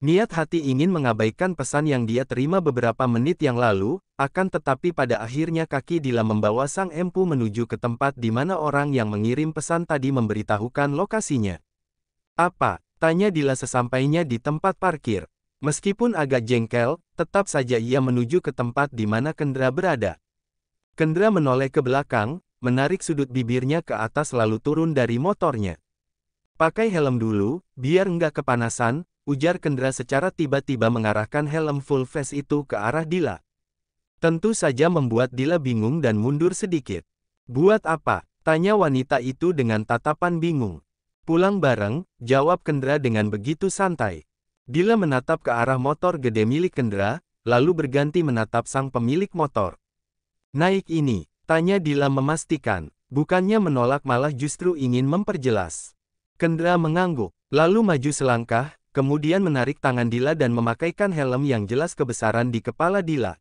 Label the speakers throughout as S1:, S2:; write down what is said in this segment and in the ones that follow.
S1: Niat hati ingin mengabaikan pesan yang dia terima beberapa menit yang lalu, akan tetapi pada akhirnya kaki Dila membawa sang empu menuju ke tempat di mana orang yang mengirim pesan tadi memberitahukan lokasinya. Apa? Tanya Dila sesampainya di tempat parkir. Meskipun agak jengkel, tetap saja ia menuju ke tempat di mana Kendra berada. Kendra menoleh ke belakang, menarik sudut bibirnya ke atas lalu turun dari motornya. Pakai helm dulu, biar nggak kepanasan, ujar Kendra secara tiba-tiba mengarahkan helm full face itu ke arah Dila. Tentu saja membuat Dila bingung dan mundur sedikit. Buat apa? Tanya wanita itu dengan tatapan bingung. Pulang bareng, jawab Kendra dengan begitu santai. Dila menatap ke arah motor gede milik Kendra, lalu berganti menatap sang pemilik motor. Naik ini, tanya Dila memastikan, bukannya menolak malah justru ingin memperjelas. Kendra mengangguk, lalu maju selangkah, kemudian menarik tangan Dila dan memakaikan helm yang jelas kebesaran di kepala Dila.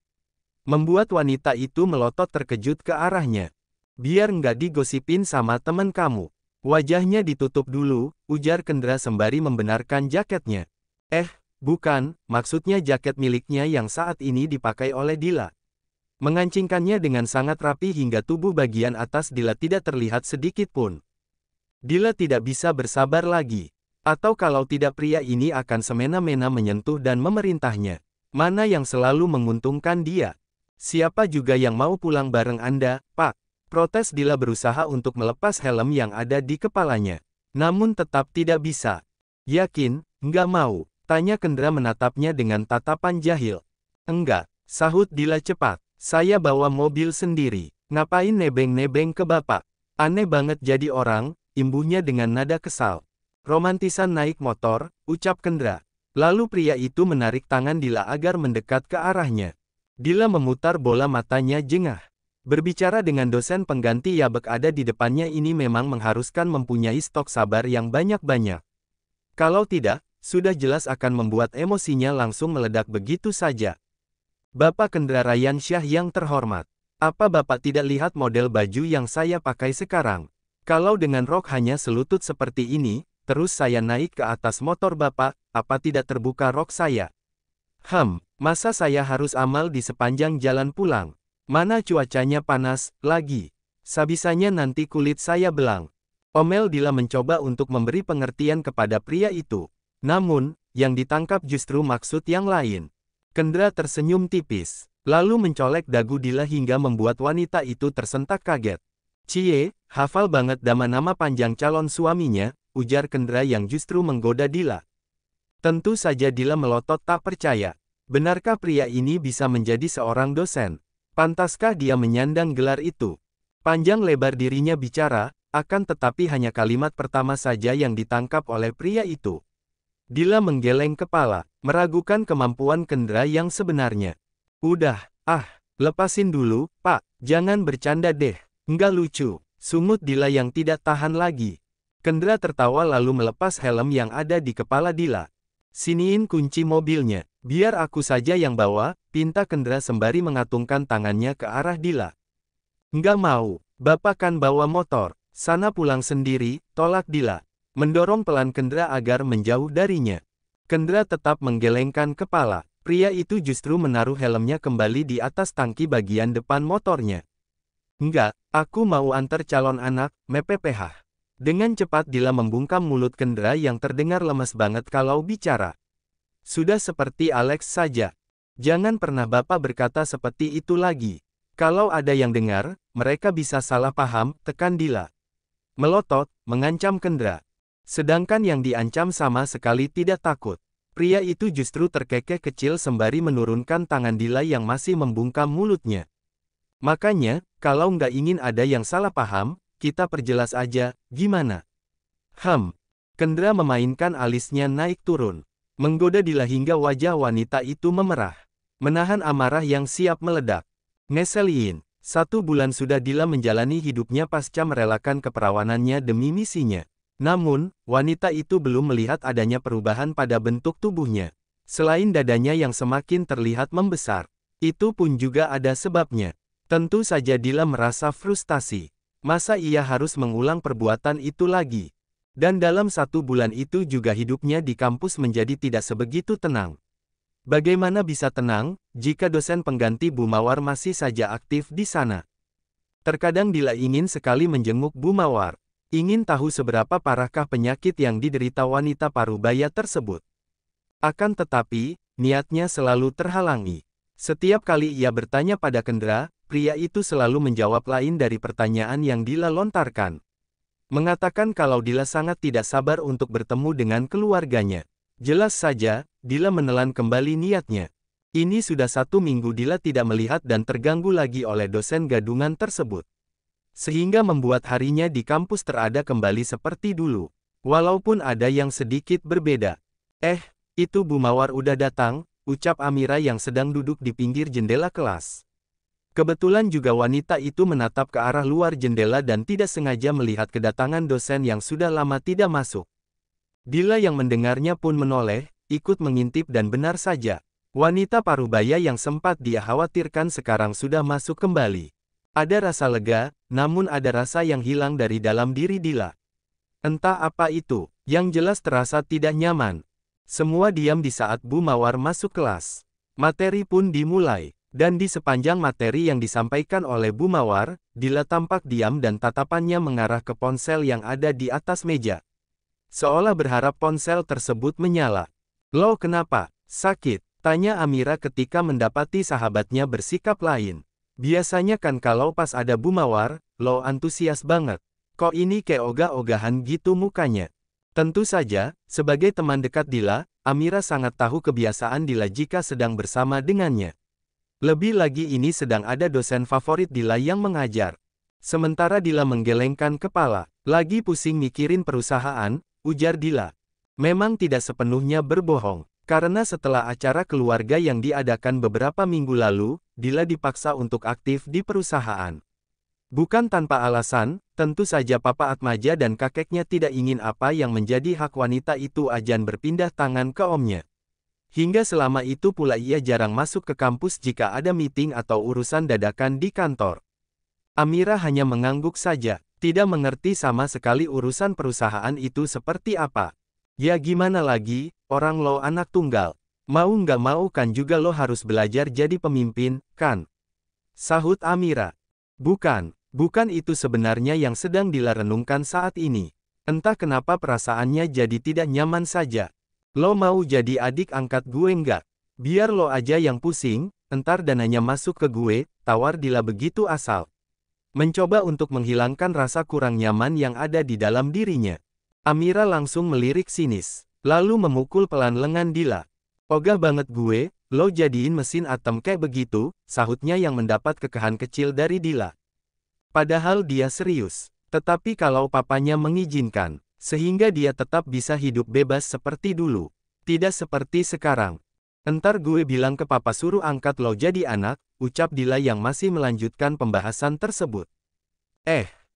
S1: Membuat wanita itu melotot terkejut ke arahnya. Biar nggak digosipin sama teman kamu. Wajahnya ditutup dulu, ujar Kendra sembari membenarkan jaketnya. Bukan, maksudnya jaket miliknya yang saat ini dipakai oleh Dila. Mengancingkannya dengan sangat rapi hingga tubuh bagian atas Dila tidak terlihat sedikit pun. Dila tidak bisa bersabar lagi. Atau kalau tidak pria ini akan semena-mena menyentuh dan memerintahnya. Mana yang selalu menguntungkan dia? Siapa juga yang mau pulang bareng Anda, Pak? Protes Dila berusaha untuk melepas helm yang ada di kepalanya. Namun tetap tidak bisa. Yakin, nggak mau? Tanya Kendra menatapnya dengan tatapan jahil. Enggak, sahut Dila cepat. Saya bawa mobil sendiri. Ngapain nebeng-nebeng ke bapak? Aneh banget jadi orang, imbuhnya dengan nada kesal. Romantisan naik motor, ucap Kendra. Lalu pria itu menarik tangan Dila agar mendekat ke arahnya. Dila memutar bola matanya jengah. Berbicara dengan dosen pengganti Yabek ada di depannya ini memang mengharuskan mempunyai stok sabar yang banyak-banyak. Kalau tidak, sudah jelas akan membuat emosinya langsung meledak begitu saja. Bapak Kendra Rayansyah yang terhormat, apa Bapak tidak lihat model baju yang saya pakai sekarang? Kalau dengan rok hanya selutut seperti ini, terus saya naik ke atas motor Bapak, apa tidak terbuka rok saya? Masa saya harus amal di sepanjang jalan pulang? Mana cuacanya panas, lagi. Sabisanya nanti kulit saya belang. Omel Dila mencoba untuk memberi pengertian kepada pria itu. Namun, yang ditangkap justru maksud yang lain. Kendra tersenyum tipis, lalu mencolek dagu Dila hingga membuat wanita itu tersentak kaget. Cie, hafal banget nama panjang calon suaminya, ujar Kendra yang justru menggoda Dila. Tentu saja Dila melotot tak percaya. Benarkah pria ini bisa menjadi seorang dosen? Pantaskah dia menyandang gelar itu? Panjang lebar dirinya bicara, akan tetapi hanya kalimat pertama saja yang ditangkap oleh pria itu. Dila menggeleng kepala, meragukan kemampuan Kendra yang sebenarnya. Udah, lepasin dulu, Pak, jangan bercanda deh, nggak lucu, sungut Dila yang tidak tahan lagi. Kendra tertawa lalu melepas helm yang ada di kepala Dila. Siniin kunci mobilnya, biar aku saja yang bawa, pinta Kendra sembari mengatungkan tangannya ke arah Dila. Nggak mau, Bapak kan bawa motor, sana pulang sendiri, tolak Dila. Mendorong pelan Kendra agar menjauh darinya. Kendra tetap menggelengkan kepala. Pria itu justru menaruh helmnya kembali di atas tangki bagian depan motornya. Enggak, aku mau antar calon anak, mepepeh. Dengan cepat Dila membungkam mulut Kendra yang terdengar lemes banget kalau bicara. Sudah seperti Alex saja. Jangan pernah Bapak berkata seperti itu lagi. Kalau ada yang dengar, mereka bisa salah paham, tekan Dila. Melotot, mengancam Kendra. Sedangkan yang diancam sama sekali tidak takut. Pria itu justru terkekeh kecil sembari menurunkan tangan Dila yang masih membungkam mulutnya. Makanya, kalau nggak ingin ada yang salah paham, kita perjelas aja, gimana? Kendra memainkan alisnya naik turun. Menggoda Dila hingga wajah wanita itu memerah. Menahan amarah yang siap meledak. Ngeselin, 1 bulan sudah Dila menjalani hidupnya pasca merelakan keperawanannya demi misinya. Namun, wanita itu belum melihat adanya perubahan pada bentuk tubuhnya. Selain dadanya yang semakin terlihat membesar, itu pun juga ada sebabnya. Tentu saja Dila merasa frustasi. Masa ia harus mengulang perbuatan itu lagi? Dan dalam 1 bulan itu juga hidupnya di kampus menjadi tidak sebegitu tenang. Bagaimana bisa tenang, jika dosen pengganti Bu Mawar masih saja aktif di sana? Terkadang Dila ingin sekali menjenguk Bu Mawar. Ingin tahu seberapa parahkah penyakit yang diderita wanita parubaya tersebut. Akan tetapi, niatnya selalu terhalangi. Setiap kali ia bertanya pada Kendra, pria itu selalu menjawab lain dari pertanyaan yang Dila lontarkan. Mengatakan kalau Dila sangat tidak sabar untuk bertemu dengan keluarganya. Jelas saja, Dila menelan kembali niatnya. Ini sudah 1 minggu Dila tidak melihat dan terganggu lagi oleh dosen gadungan tersebut. Sehingga membuat harinya di kampus terada kembali seperti dulu. Walaupun ada yang sedikit berbeda. Itu Bu Mawar udah datang, ucap Amira yang sedang duduk di pinggir jendela kelas. Kebetulan juga wanita itu menatap ke arah luar jendela dan tidak sengaja melihat kedatangan dosen yang sudah lama tidak masuk. Dila yang mendengarnya pun menoleh, ikut mengintip dan benar saja. Wanita parubaya yang sempat dia khawatirkan sekarang sudah masuk kembali. Ada rasa lega, namun ada rasa yang hilang dari dalam diri Dila. Entah apa itu, yang jelas terasa tidak nyaman. Semua diam di saat Bu Mawar masuk kelas. Materi pun dimulai, dan di sepanjang materi yang disampaikan oleh Bu Mawar, Dila tampak diam dan tatapannya mengarah ke ponsel yang ada di atas meja. Seolah berharap ponsel tersebut menyala. "Lo kenapa? Sakit?" tanya Amira ketika mendapati sahabatnya bersikap lain. "Biasanya kan kalau pas ada Bu Mawar, lo antusias banget. Kok ini kayak ogah-ogahan gitu mukanya?" Tentu saja, sebagai teman dekat Dila, Amira sangat tahu kebiasaan Dila jika sedang bersama dengannya. Lebih lagi ini sedang ada dosen favorit Dila yang mengajar. Sementara Dila menggelengkan kepala, lagi pusing mikirin perusahaan, ujar Dila. Memang tidak sepenuhnya berbohong. Karena setelah acara keluarga yang diadakan beberapa minggu lalu, Dila dipaksa untuk aktif di perusahaan. Bukan tanpa alasan, tentu saja Papa Atmaja dan kakeknya tidak ingin apa yang menjadi hak wanita itu ajan berpindah tangan ke omnya. Hingga selama itu pula ia jarang masuk ke kampus jika ada meeting atau urusan dadakan di kantor. Amira hanya mengangguk saja, tidak mengerti sama sekali urusan perusahaan itu seperti apa. Ya gimana lagi, orang lo anak tunggal. Mau nggak mau kan juga lo harus belajar jadi pemimpin, kan? Sahut Amira. Bukan itu sebenarnya yang sedang Dila renungkan saat ini. Entah kenapa perasaannya jadi tidak nyaman saja. Lo mau jadi adik angkat gue nggak? Biar lo aja yang pusing, entar dananya masuk ke gue, tawar Dila begitu asal. Mencoba untuk menghilangkan rasa kurang nyaman yang ada di dalam dirinya. Amira langsung melirik sinis, lalu memukul pelan lengan Dila. "Ogah banget gue, lo jadiin mesin atom kayak begitu," sahutnya yang mendapat kekahan kecil dari Dila. Padahal dia serius, tetapi kalau papanya mengizinkan, sehingga dia tetap bisa hidup bebas seperti dulu. Tidak seperti sekarang. "Entar gue bilang ke papa suruh angkat lo jadi anak," ucap Dila yang masih melanjutkan pembahasan tersebut.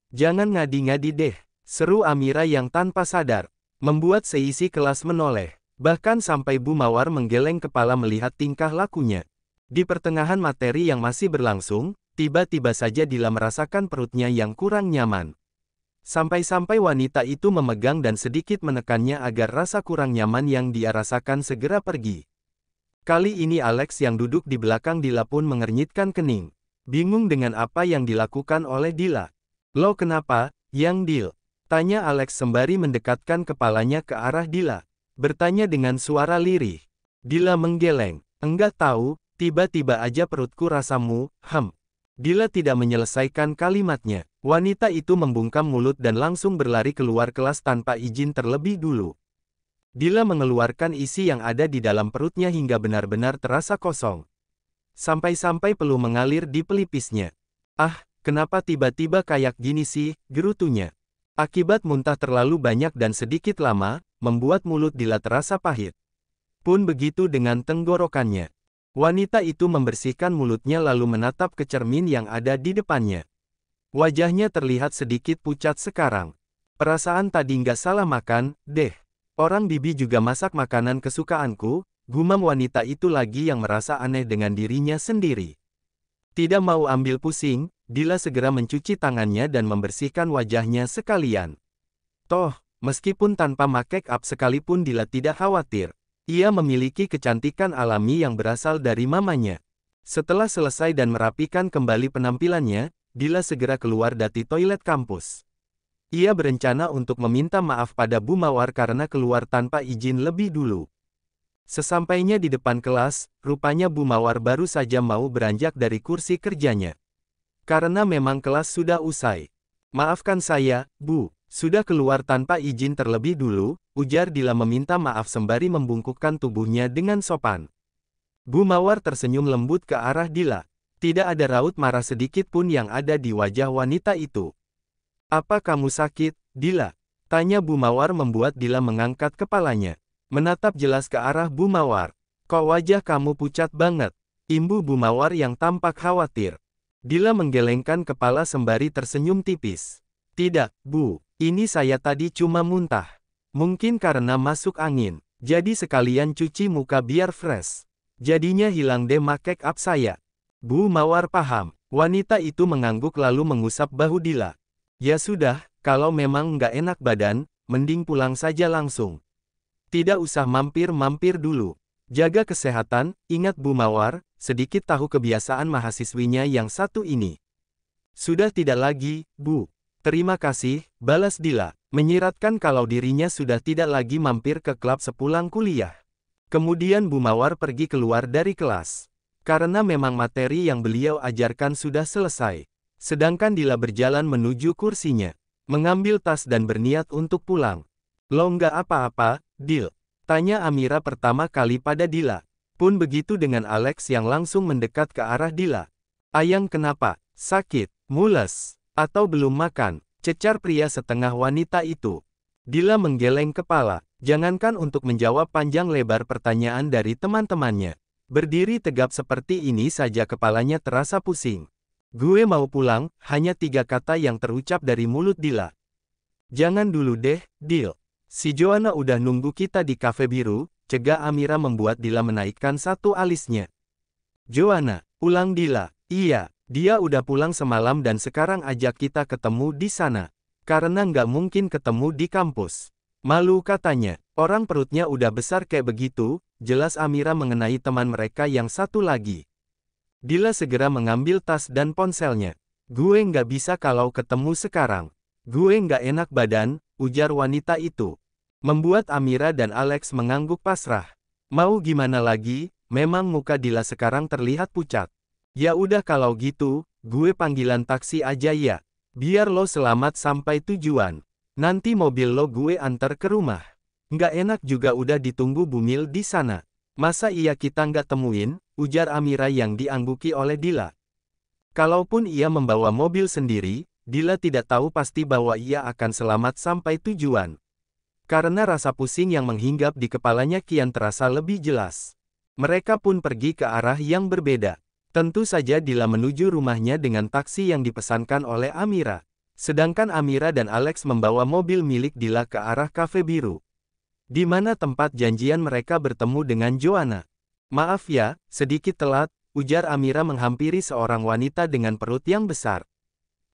S1: Jangan ngadi-ngadi deh," seru Amira yang tanpa sadar, membuat seisi kelas menoleh. Bahkan sampai Bu Mawar menggeleng kepala melihat tingkah lakunya. Di pertengahan materi yang masih berlangsung, tiba-tiba saja Dila merasakan perutnya yang kurang nyaman. Sampai-sampai wanita itu memegang dan sedikit menekannya agar rasa kurang nyaman yang dia rasakan segera pergi. Kali ini Alex yang duduk di belakang Dila pun mengernyitkan kening. Bingung dengan apa yang dilakukan oleh Dila. "Lo kenapa, Yang Dil?" tanya Alex sembari mendekatkan kepalanya ke arah Dila. Bertanya dengan suara lirih. Dila menggeleng. "Enggak tahu, tiba-tiba aja perutku rasamu, Dila tidak menyelesaikan kalimatnya. Wanita itu membungkam mulut dan langsung berlari keluar kelas tanpa izin terlebih dulu. Dila mengeluarkan isi yang ada di dalam perutnya hingga benar-benar terasa kosong. Sampai-sampai peluh mengalir di pelipisnya. Kenapa tiba-tiba kayak gini sih, gerutunya. Akibat muntah terlalu banyak dan sedikit lama, membuat mulut Dila terasa pahit. Pun begitu dengan tenggorokannya. Wanita itu membersihkan mulutnya lalu menatap ke cermin yang ada di depannya. Wajahnya terlihat sedikit pucat sekarang. "Perasaan tadi nggak salah makan, deh. Orang bibi juga masak makanan kesukaanku," gumam wanita itu lagi yang merasa aneh dengan dirinya sendiri. Tidak mau ambil pusing, Dila segera mencuci tangannya dan membersihkan wajahnya sekalian. "Toh, Meskipun tanpa make up sekalipun Dila tidak khawatir. Ia memiliki kecantikan alami yang berasal dari mamanya. Setelah selesai dan merapikan kembali penampilannya, Dila segera keluar dari toilet kampus. Ia berencana untuk meminta maaf pada Bu Mawar karena keluar tanpa izin lebih dulu. Sesampainya di depan kelas, rupanya Bu Mawar baru saja mau beranjak dari kursi kerjanya. Karena memang kelas sudah usai. "Maafkan saya, Bu, sudah keluar tanpa izin terlebih dulu," ujar Dila meminta maaf sembari membungkukkan tubuhnya dengan sopan. Bu Mawar tersenyum lembut ke arah Dila. Tidak ada raut marah sedikit pun yang ada di wajah wanita itu. "Apa kamu sakit, Dila?" tanya Bu Mawar membuat Dila mengangkat kepalanya. Menatap jelas ke arah Bu Mawar. "Kok wajah kamu pucat banget?" imbu Bu Mawar yang tampak khawatir. Dila menggelengkan kepala sembari tersenyum tipis. "Tidak, Bu, ini saya tadi cuma muntah. Mungkin karena masuk angin, jadi sekalian cuci muka biar fresh. Jadinya hilang deh make up saya." Bu Mawar paham. Wanita itu mengangguk lalu mengusap bahu Dila. "Ya sudah, kalau memang nggak enak badan, mending pulang saja langsung. Tidak usah mampir-mampir dulu. Jaga kesehatan, ingat Bu Mawar," sedikit tahu kebiasaan mahasiswinya yang satu ini. "Sudah tidak lagi, Bu. Terima kasih," balas Dila, menyiratkan kalau dirinya sudah tidak lagi mampir ke klub sepulang kuliah. Kemudian Bu Mawar pergi keluar dari kelas. Karena memang materi yang beliau ajarkan sudah selesai. Sedangkan Dila berjalan menuju kursinya, mengambil tas dan berniat untuk pulang. "Lo nggak apa-apa, Dil?" tanya Amira pertama kali pada Dila. Pun begitu dengan Alex yang langsung mendekat ke arah Dila. "Ayang kenapa? Sakit? Mules? Atau belum makan?" cecar pria setengah wanita itu. Dila menggeleng kepala. Jangankan untuk menjawab panjang lebar pertanyaan dari teman-temannya. Berdiri tegap seperti ini saja kepalanya terasa pusing. "Gue mau pulang," hanya 3 kata yang terucap dari mulut Dila. "Jangan dulu deh, Dil. Si Joanna udah nunggu kita di kafe biru," cegah Amira membuat Dila menaikkan satu alisnya. "Joanna?" ulang Dila. "Iya, dia udah pulang semalam dan sekarang ajak kita ketemu di sana. Karena nggak mungkin ketemu di kampus. Malu katanya." Orang perutnya udah besar kayak begitu, jelas Amira mengenai teman mereka yang satu lagi. Dila segera mengambil tas dan ponselnya. "Gue nggak bisa kalau ketemu sekarang. Gue nggak enak badan," ujar wanita itu. Membuat Amira dan Alex mengangguk pasrah. Mau gimana lagi, memang muka Dila sekarang terlihat pucat. "Ya udah kalau gitu, gue panggilan taksi aja ya. Biar lo selamat sampai tujuan. Nanti mobil lo gue antar ke rumah." "Nggak enak juga udah ditunggu Bumil di sana. Masa iya kita nggak temuin?" ujar Amira yang diangguki oleh Dila. Kalaupun ia membawa mobil sendiri, Dila tidak tahu pasti bahwa ia akan selamat sampai tujuan. Karena rasa pusing yang menghinggap di kepalanya kian terasa lebih jelas. Mereka pun pergi ke arah yang berbeda. Tentu saja Dila menuju rumahnya dengan taksi yang dipesankan oleh Amira. Sedangkan Amira dan Alex membawa mobil milik Dila ke arah kafe biru. Di mana tempat janjian mereka bertemu dengan Joanna. "Maaf ya, sedikit telat," ujar Amira menghampiri seorang wanita dengan perut yang besar.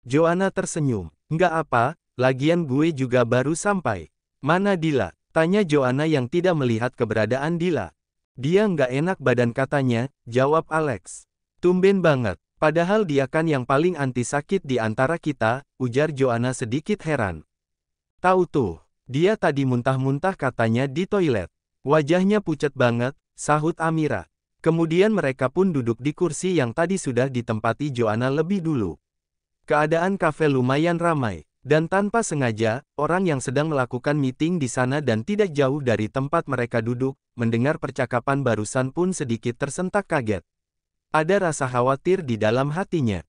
S1: Joanna tersenyum. "Nggak apa, lagian gue juga baru sampai." "Mana Dila?" tanya Joanna yang tidak melihat keberadaan Dila. "Dia nggak enak badan katanya," jawab Alex. "Tumben banget, padahal dia kan yang paling anti sakit di antara kita," ujar Joanna sedikit heran. "Tahu tuh, dia tadi muntah-muntah katanya di toilet. Wajahnya pucat banget," sahut Amira. Kemudian mereka pun duduk di kursi yang tadi sudah ditempati Joanna lebih dulu. Keadaan kafe lumayan ramai, dan tanpa sengaja, orang yang sedang melakukan meeting di sana dan tidak jauh dari tempat mereka duduk, mendengar percakapan barusan pun sedikit tersentak kaget. Ada rasa khawatir di dalam hatinya.